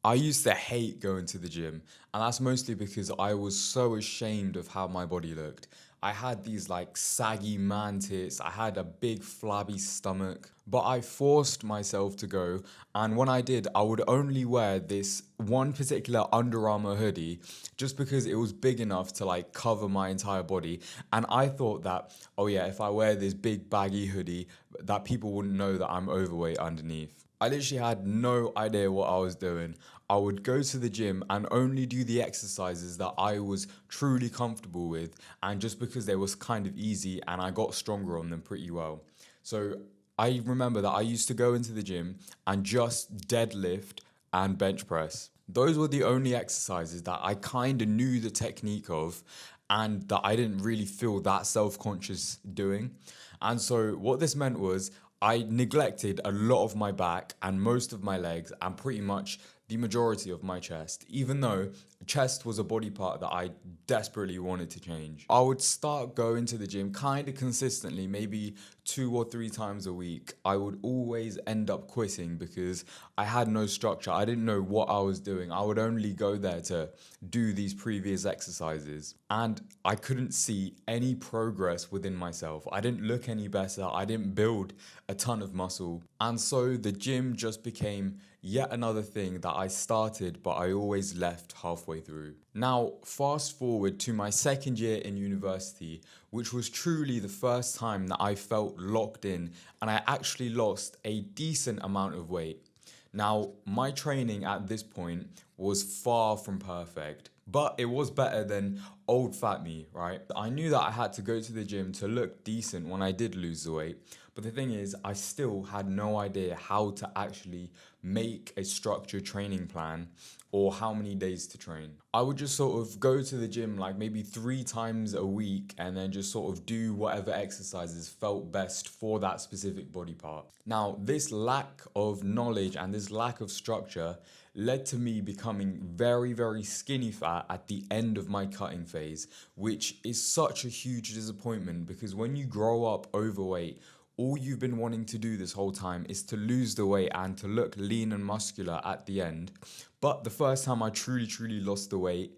I used to hate going to the gym, and that's mostly because I was so ashamed of how my body looked. I had these like saggy man tits, I had a big flabby stomach, but I forced myself to go, and when I did, I would only wear this one particular Under Armour hoodie just because it was big enough to like cover my entire body. And I thought that, oh yeah, if I wear this big baggy hoodie, that people wouldn't know that I'm overweight underneath. I literally had no idea what I was doing. I would go to the gym and only do the exercises that I was truly comfortable with, and just because they was kind of easy and I got stronger on them pretty well. So I remember that I used to go into the gym and just deadlift and bench press. Those were the only exercises that I kind of knew the technique of and that I didn't really feel that self conscious doing. And so, what this meant was I neglected a lot of my back and most of my legs and pretty much the majority of my chest, even though chest was a body part that I desperately wanted to change. I would start going to the gym kind of consistently, maybe 2 or 3 times a week. I would always end up quitting because I had no structure. I didn't know what I was doing. I would only go there to do these previous exercises, and I couldn't see any progress within myself. I didn't look any better. I didn't build a ton of muscle. And so the gym just became yet another thing that I started, but I always left halfway through. Now, fast forward to my second year in university, which was truly the first time that I felt locked in and I actually lost a decent amount of weight. Now, my training at this point was far from perfect, but it was better than old fat me, right? I knew that I had to go to the gym to look decent when I did lose the weight, but the thing is, I still had no idea how to actually make a structured training plan or how many days to train. I would just sort of go to the gym like maybe 3 times a week and then just sort of do whatever exercises felt best for that specific body part. Now, this lack of knowledge and this lack of structure led to me becoming very, very skinny fat at the end of my cutting phase, which is such a huge disappointment because when you grow up overweight, all you've been wanting to do this whole time is to lose the weight and to look lean and muscular at the end. But the first time I truly lost the weight,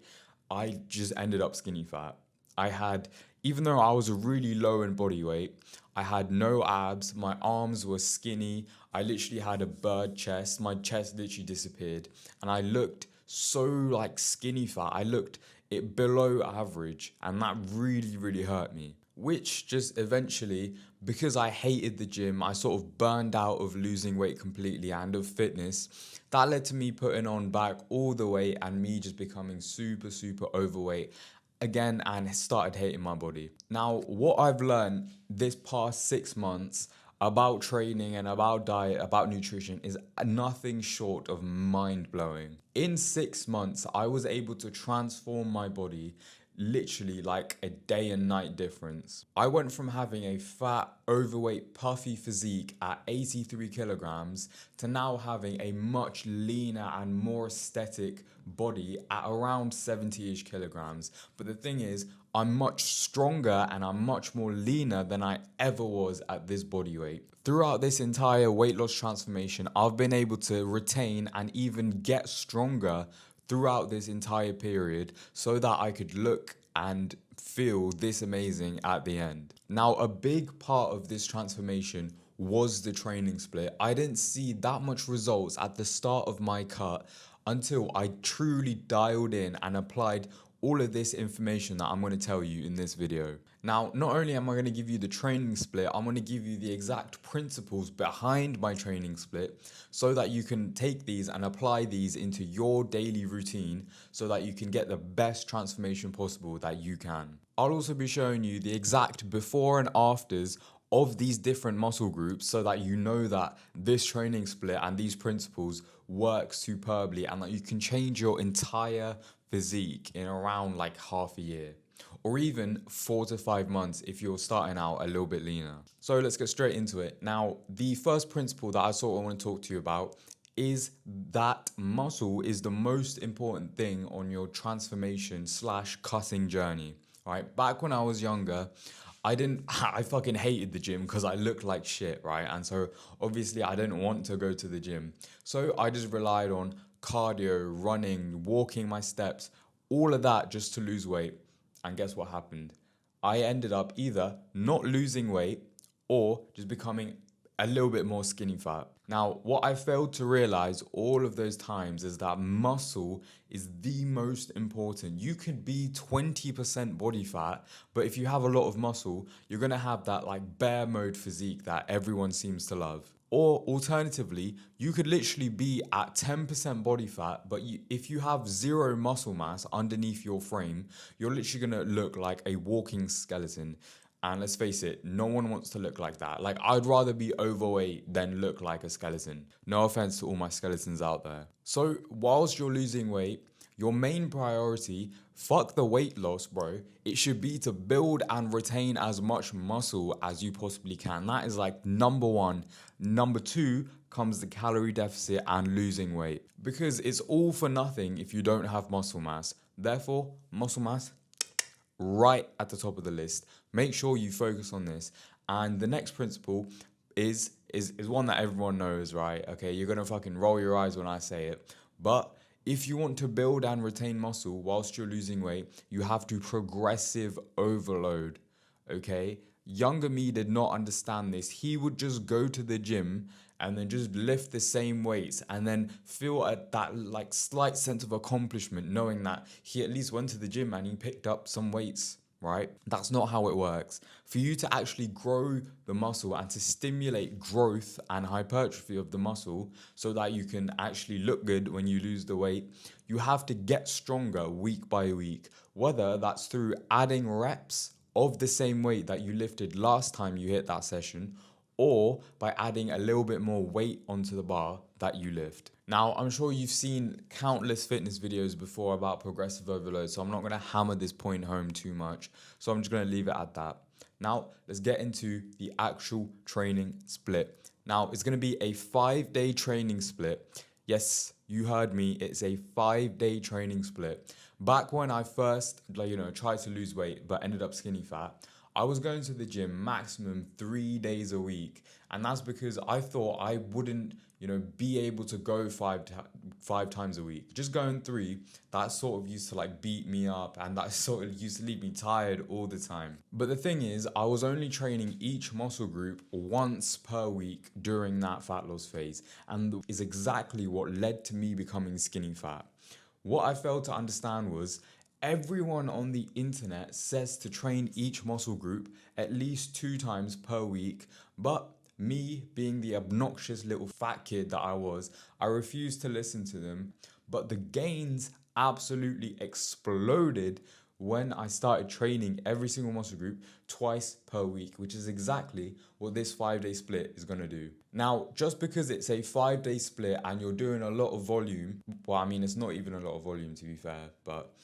I just ended up skinny fat. I had, even though I was really low in body weight, I had no abs, my arms were skinny, I literally had a bird chest, my chest literally disappeared, and I looked so like skinny fat. I looked it below average, and that really hurt me. Which just eventually, because I hated the gym, I sort of burned out of losing weight completely and of fitness. That led to me putting on back all the weight and me just becoming super overweight again and started hating my body. Now, what I've learned this past 6 months about training and about diet, about nutrition is nothing short of mind blowing. In 6 months, I was able to transform my body literally like a day and night difference. I went from having a fat, overweight, puffy physique at 83 kilograms to now having a much leaner and more aesthetic body at around 70-ish kilograms. But the thing is, I'm much stronger and I'm much more leaner than I ever was at this body weight. Throughout this entire weight loss transformation, I've been able to retain and even get stronger throughout this entire period so that I could look and feel this amazing at the end. Now, a big part of this transformation was the training split. I didn't see that much results at the start of my cut until I truly dialed in and applied all of this information that I'm going to tell you in this video. Now, not only am I going to give you the training split, I'm going to give you the exact principles behind my training split so that you can take these and apply these into your daily routine so that you can get the best transformation possible that you can. I'll also be showing you the exact before and afters of these different muscle groups so that you know that this training split and these principles work superbly and that you can change your entire physique in around like half a year or even 4 to 5 months if you're starting out a little bit leaner. So let's get straight into it. Now, the first principle that I sort of want to talk to you about is that muscle is the most important thing on your transformation slash cutting journey. Right? Back when I was younger, I fucking hated the gym because I looked like shit, right? And so obviously I didn't want to go to the gym. So I just relied on cardio, running, walking my steps, all of that just to lose weight. And guess what happened? I ended up either not losing weight or just becoming a little bit more skinny fat. Now, what I failed to realize all of those times is that muscle is the most important. You could be 20% body fat, but if you have a lot of muscle, you're gonna have that like bear mode physique that everyone seems to love. Or alternatively, you could literally be at 10% body fat, but if you have zero muscle mass underneath your frame, you're literally gonna look like a walking skeleton. And let's face it, no one wants to look like that. Like, I'd rather be overweight than look like a skeleton. No offense to all my skeletons out there. So, whilst you're losing weight, your main priority, fuck the weight loss, bro. It should be to build and retain as much muscle as you possibly can. That is like number one. Number two comes the calorie deficit and losing weight. Because it's all for nothing if you don't have muscle mass. Therefore, muscle mass, right at the top of the list. Make sure you focus on this. And the next principle is one that everyone knows, right? Okay, you're gonna fucking roll your eyes when I say it. But if you want to build and retain muscle whilst you're losing weight, you have to progressive overload. Okay? Younger me did not understand this. He would just go to the gym and then just lift the same weights and then feel that like slight sense of accomplishment knowing that he at least went to the gym and he picked up some weights, right? That's not how it works. For you to actually grow the muscle and to stimulate growth and hypertrophy of the muscle so that you can actually look good when you lose the weight, you have to get stronger week by week, whether that's through adding reps of the same weight that you lifted last time you hit that session, or by adding a little bit more weight onto the bar that you lift. Now, I'm sure you've seen countless fitness videos before about progressive overload, so I'm not gonna hammer this point home too much. So I'm just gonna leave it at that. Now, let's get into the actual training split. Now, it's gonna be a 5-day training split. Yes, you heard me, it's a 5-day training split. Back when I first, tried to lose weight but ended up skinny fat, I was going to the gym maximum 3 days a week. And that's because I thought I wouldn't, be able to go five times a week. Just going 3, that sort of used to like beat me up and that sort of used to leave me tired all the time. But the thing is, I was only training each muscle group once per week during that fat loss phase. And is exactly what led to me becoming skinny fat. What I failed to understand was everyone on the internet says to train each muscle group at least 2 times per week, but me being the obnoxious little fat kid that I refused to listen to them. But the gains absolutely exploded when I started training every single muscle group twice per week, which is exactly what this 5-day split is gonna do. Now, just because it's a 5-day split and you're doing a lot of volume, well, I mean, it's not even a lot of volume to be fair, but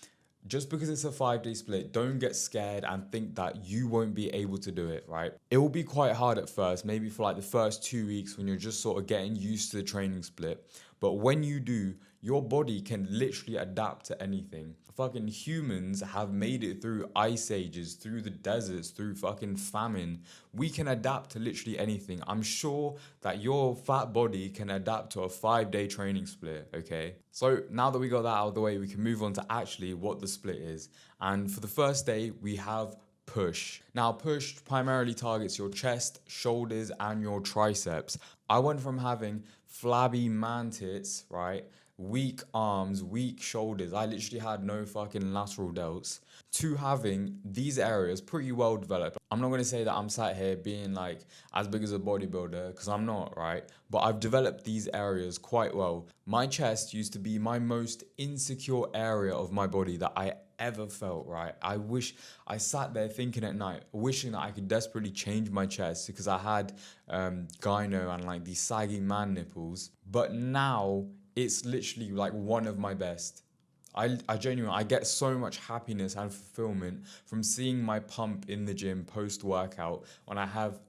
just because it's a 5-day split, don't get scared and think that you won't be able to do it, right? It will be quite hard at first, maybe for like the first 2 weeks when you're just sort of getting used to the training split. But when you do, your body can literally adapt to anything. Fucking humans have made it through ice ages, through the deserts, through fucking famine. We can adapt to literally anything. I'm sure that your fat body can adapt to a 5-day training split, okay? So now that we got that out of the way, we can move on to actually what the split is. And for the first day, we have push. Now, push primarily targets your chest, shoulders, and your triceps. I went from having flabby man tits, right? Weak arms, weak shoulders. I literally had no fucking lateral delts to having these areas pretty well developed. I'm not going to say that I'm sat here being like as big as a bodybuilder because I'm not, right? But I've developed these areas quite well. My chest used to be my most insecure area of my body that I ever felt, right? I sat there thinking at night, wishing that I could desperately change my chest because I had gyno and like these saggy man nipples. But now it's literally like one of my best. I genuinely, I get so much happiness and fulfillment from seeing my pump in the gym post-workout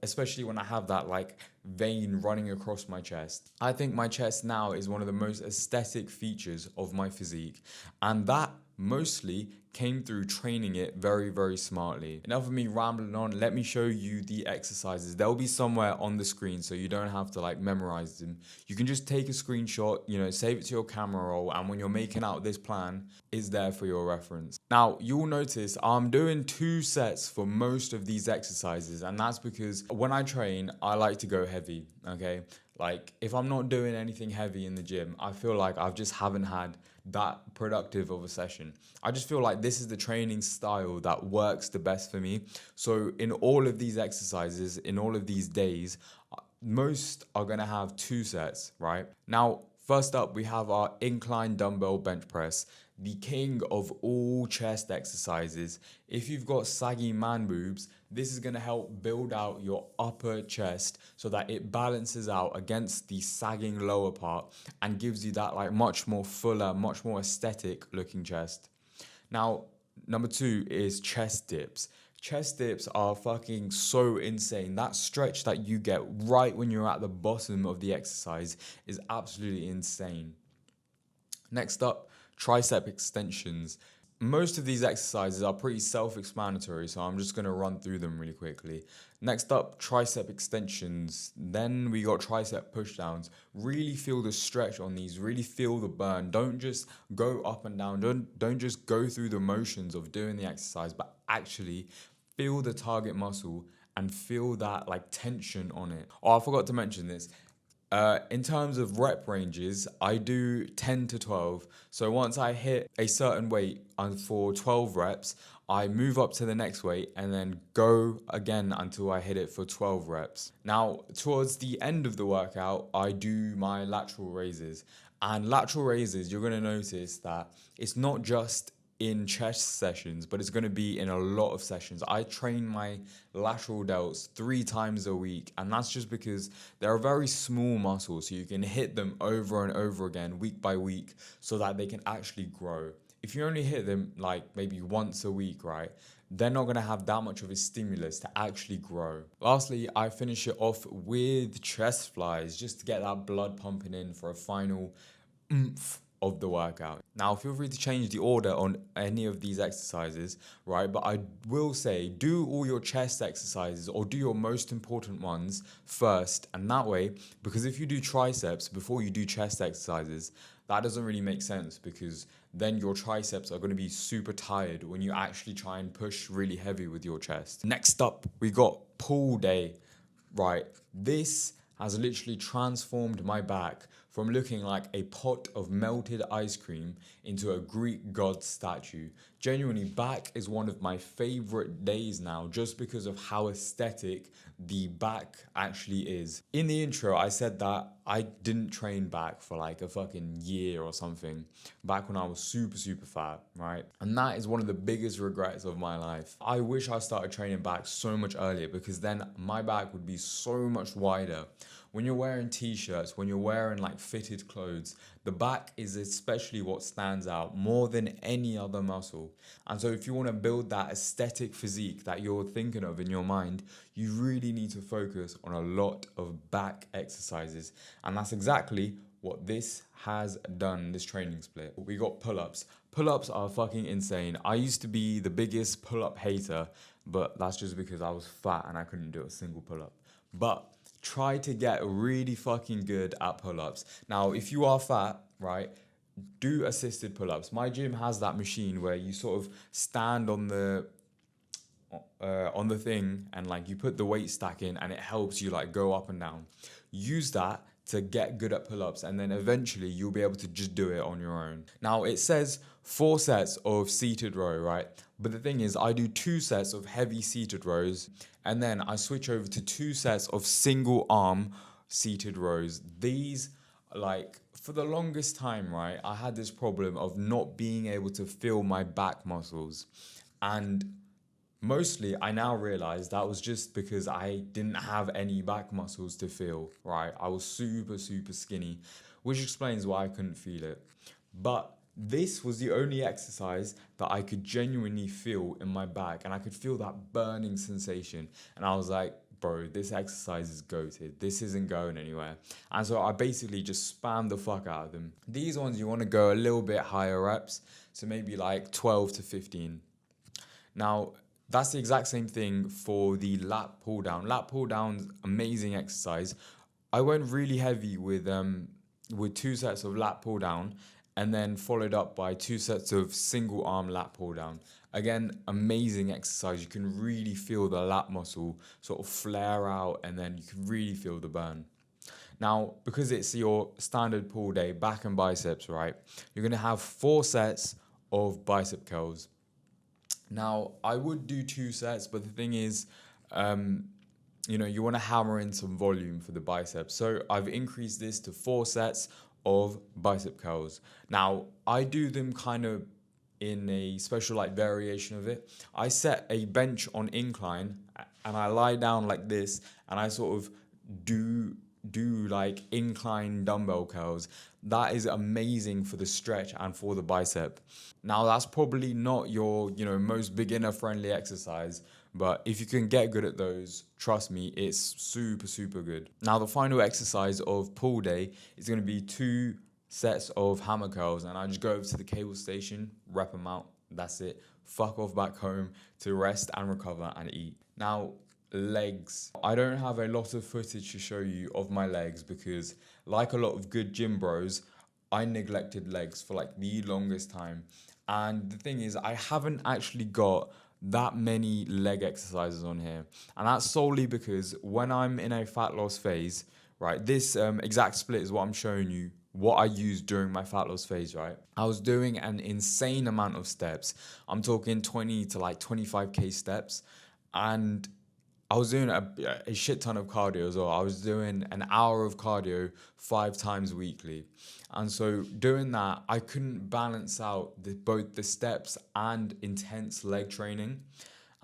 especially when I have that like vein running across my chest. I think my chest now is one of the most aesthetic features of my physique. And that mostly came through training it very, very smartly. Enough of me rambling on, let me show you the exercises. They'll be somewhere on the screen, so you don't have to like memorize them. You can just take a screenshot, save it to your camera roll, and when you're making out this plan, it's there for your reference. Now, you'll notice I'm doing 2 sets for most of these exercises, and that's because when I train, I like to go heavy, okay? Like, if I'm not doing anything heavy in the gym, I feel like I just haven't had that productive of a session. I just feel like this is the training style that works the best for me. So in all of these exercises, in all of these days, most are gonna have 2 sets, right? Now, first up, we have our incline dumbbell bench press, the king of all chest exercises. If you've got saggy man boobs, this is gonna help build out your upper chest so that it balances out against the sagging lower part and gives you that like much more fuller, much more aesthetic looking chest. Now, number 2 is chest dips. Chest dips are fucking so insane. That stretch that you get right when you're at the bottom of the exercise is absolutely insane. Next up, tricep extensions. Most of these exercises are pretty self-explanatory, so I'm just going to run through them really quickly. Next up, tricep extensions. Then we got tricep pushdowns. Really feel the stretch on these, really feel the burn. Don't just go up and down. Don't just go through the motions of doing the exercise, but actually feel the target muscle and feel that like tension on it. Oh, I forgot to mention this. In terms of rep ranges, I do 10 to 12. So once I hit a certain weight for 12 reps, I move up to the next weight and then go again until I hit it for 12 reps. Now, towards the end of the workout, I do my lateral raises. And lateral raises, you're going to notice that it's not just in chest sessions, but it's going to be in a lot of sessions. I train my lateral delts 3 times a week, and that's just because they're very small muscles, so you can hit them over and over again, week by week, so that they can actually grow. If you only hit them like maybe once a week, right, they're not going to have that much of a stimulus to actually grow. Lastly, I finish it off with chest flies, just to get that blood pumping in for a final oomph of the workout. Now, feel free to change the order on any of these exercises, right? But I will say, do all your chest exercises or do your most important ones first. And that way, because if you do triceps before you do chest exercises, that doesn't really make sense because then your triceps are going to be super tired when you actually try and push really heavy with your chest. Next up, we got pull day, right? This has literally transformed my back from looking like a pot of melted ice cream into a Greek god statue. Genuinely, back is one of my favorite days now just because of how aesthetic the back actually is. In the intro, I said that I didn't train back for like a fucking year or something back when I was super, super fat, right? And that is one of the biggest regrets of my life. I wish I started training back so much earlier because then my back would be so much wider. When you're wearing t-shirts, when you're wearing like fitted clothes, the back is especially what stands out more than any other muscle. And so if you want to build that aesthetic physique that you're thinking of in your mind, you really need to focus on a lot of back exercises. And that's exactly what this has done, this training split. We got pull-ups. Pull-ups are fucking insane. I used to be the biggest pull-up hater, but that's just because I was fat and I couldn't do a single pull-up. But try to get really fucking good at pull-ups. Now, if you are fat, right, do assisted pull-ups. My gym has that machine where you sort of stand on the thing and like you put the weight stack in and it helps you like go up and down. Use that to get good at pull-ups and then eventually you'll be able to just do it on your own. Now it says 4 sets of seated row, right? But the thing is I do 2 sets of heavy seated rows and then I switch over to 2 sets of single arm seated rows. These, like, for the longest time, right, I had this problem of not being able to feel my back muscles. And mostly, I now realize that was just because I didn't have any back muscles to feel, right? I was super, super skinny, which explains why I couldn't feel it. But this was the only exercise that I could genuinely feel in my back, and I could feel that burning sensation. And I was like, bro, this exercise is goated. This isn't going anywhere. And so I basically just spam the fuck out of them. These ones, you want to go a little bit higher reps. So maybe like 12 to 15. Now, that's the exact same thing for the lat pull down. Lat pull down's amazing exercise. I went really heavy with 2 sets of lat pull down and then followed up by 2 sets of single arm lat pull down. Again, amazing exercise. You can really feel the lat muscle sort of flare out and then you can really feel the burn. Now, because it's your standard pull day, back and biceps, right? You're going to have 4 sets of bicep curls. Now, I would do 2 sets, but the thing is, you want to hammer in some volume for the biceps. So I've increased this to 4 sets of bicep curls. Now, I do them kind of in a special like variation of it. I set a bench on incline and I lie down like this and I sort of do like incline dumbbell curls. That is amazing for the stretch and for the bicep. Now that's probably not your most beginner friendly exercise, but if you can get good at those, trust me, it's super good. Now the final exercise of pull day is going to be 2 sets of hammer curls, and I just go over to the cable station, rep them out, that's it. Fuck off back home to rest and recover and eat. Now, legs. I don't have a lot of footage to show you of my legs because, like a lot of good gym bros, I neglected legs for like the longest time. And the thing is, I haven't actually got that many leg exercises on here. And that's solely because when I'm in a fat loss phase, right, this exact split is what I'm showing you, what I used during my fat loss phase, right? I was doing an insane amount of steps. I'm talking 20 to like 25K steps. And I was doing a shit ton of cardio as well. I was doing an hour of cardio 5 times weekly. And so doing that, I couldn't balance out both the steps and intense leg training.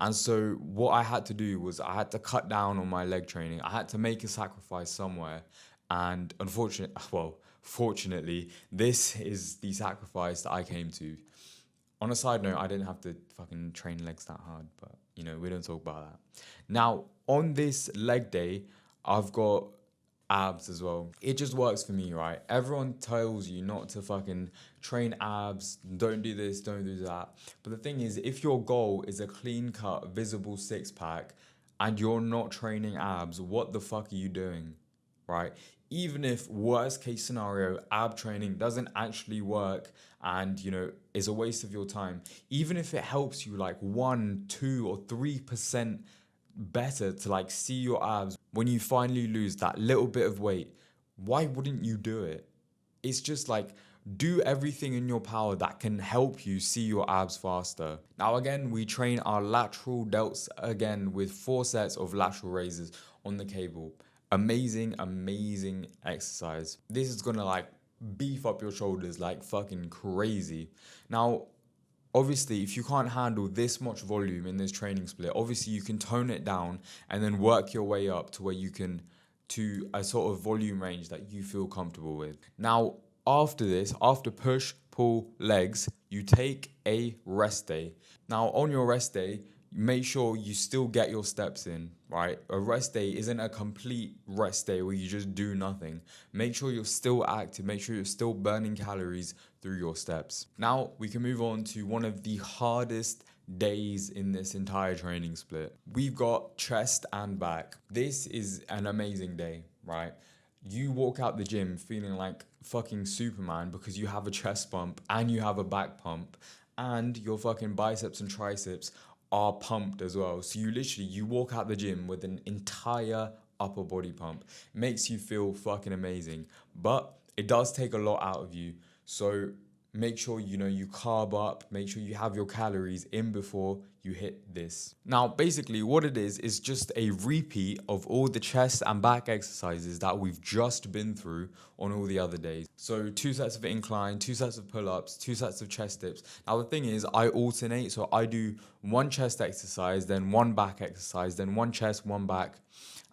And so what I had to do was I had to cut down on my leg training. I had to make a sacrifice somewhere. And fortunately, this is the sacrifice that I came to. On a side note, I didn't have to fucking train legs that hard, but we don't talk about that. Now, on this leg day, I've got abs as well. It just works for me, right? Everyone tells you not to fucking train abs, don't do this, don't do that. But the thing is, if your goal is a clean-cut, visible six-pack, and you're not training abs, what the fuck are you doing, right? Even if worst case scenario, ab training doesn't actually work and, is a waste of your time, even if it helps you like 1, 2, or 3% better to like see your abs when you finally lose that little bit of weight, why wouldn't you do it? It's just like, do everything in your power that can help you see your abs faster. Now again, we train our lateral delts again with 4 sets of lateral raises on the cable. Amazing exercise. This is gonna like beef up your shoulders like fucking crazy. Now, obviously, if you can't handle this much volume in this training split, obviously you can tone it down and then work your way up to where you can, to a sort of volume range that you feel comfortable with. Now, after this, after push, pull, legs, you take a rest day. Now, on your rest day, make sure you still get your steps in, right? A rest day isn't a complete rest day where you just do nothing. Make sure you're still active. Make sure you're still burning calories through your steps. Now we can move on to one of the hardest days in this entire training split. We've got chest and back. This is an amazing day, right? You walk out the gym feeling like fucking Superman because you have a chest pump and you have a back pump and your fucking biceps and triceps are pumped as well. So you walk out the gym with an entire upper body pump. It makes you feel fucking amazing, but it does take a lot out of you. So make sure you carb up, make sure you have your calories in before you hit this. Now, basically what it is just a repeat of all the chest and back exercises that we've just been through on all the other days. So 2 sets of incline, 2 sets of pull-ups, 2 sets of chest dips. Now the thing is, I alternate, so I do 1 chest exercise, then 1 back exercise, then 1 chest, 1 back.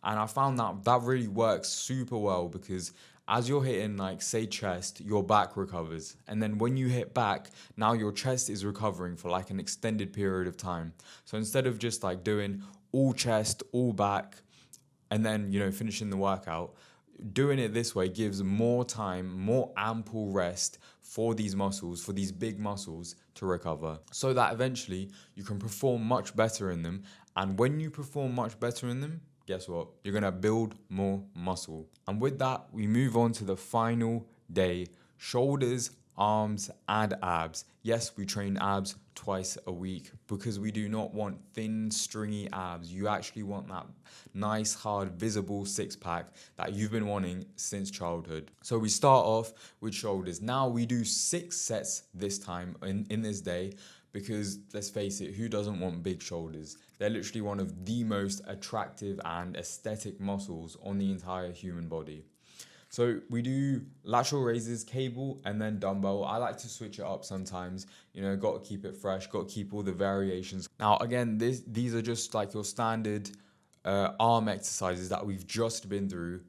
And I found that really works super well because as you're hitting, like, say chest, your back recovers. And then when you hit back, now your chest is recovering for like an extended period of time. So instead of just like doing all chest, all back, and then, finishing the workout. Doing it this way gives more time, more ample rest for these muscles, for these big muscles to recover, so that eventually you can perform much better in them. And when you perform much better in them, guess what? You're gonna build more muscle. And with that, we move on to the final day: shoulders, arms, and abs. Yes, we train abs twice a week because we do not want thin, stringy abs. You actually want that nice, hard, visible six pack that you've been wanting since childhood. So we start off with shoulders. Now we do 6 sets this time in this day, because let's face it, who doesn't want big shoulders? They're literally one of the most attractive and aesthetic muscles on the entire human body. So we do lateral raises, cable, and then dumbbell. I like to switch it up sometimes. Got to keep it fresh, got to keep all the variations. Now, again, these are just like your standard arm exercises that we've just been through.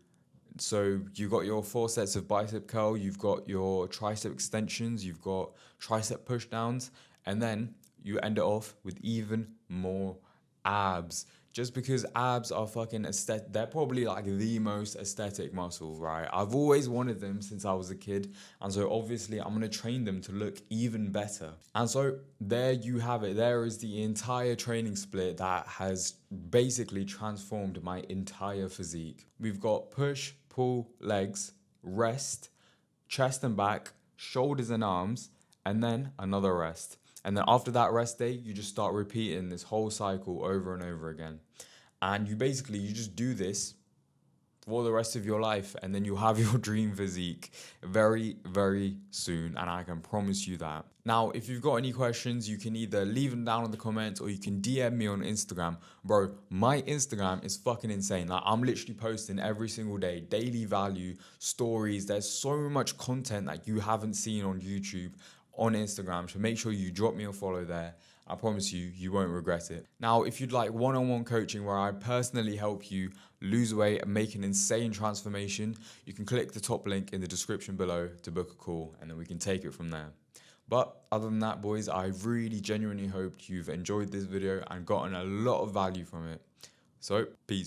So you've got your 4 sets of bicep curl, you've got your tricep extensions, you've got tricep push downs, and then you end it off with even more abs. Just because abs are fucking aesthetic, they're probably like the most aesthetic muscle, right? I've always wanted them since I was a kid, and so obviously I'm gonna train them to look even better. And so there you have it. There is the entire training split that has basically transformed my entire physique. We've got push, pull, legs, rest, chest and back, shoulders and arms, and then another rest. And then after that rest day, you just start repeating this whole cycle over and over again. And you just do this for the rest of your life, and then you'll have your dream physique very, very soon, and I can promise you that. Now, if you've got any questions, you can either leave them down in the comments or you can DM me on Instagram. Bro, my Instagram is fucking insane. Like, I'm literally posting every single day, daily value, stories. There's so much content that you haven't seen on YouTube, on Instagram, so make sure you drop me a follow there. I promise you, you won't regret it. Now, if you'd like one-on-one coaching where I personally help you lose weight and make an insane transformation, you can click the top link in the description below to book a call, and then we can take it from there. But other than that, boys, I really genuinely hoped you've enjoyed this video and gotten a lot of value from it. So, peace.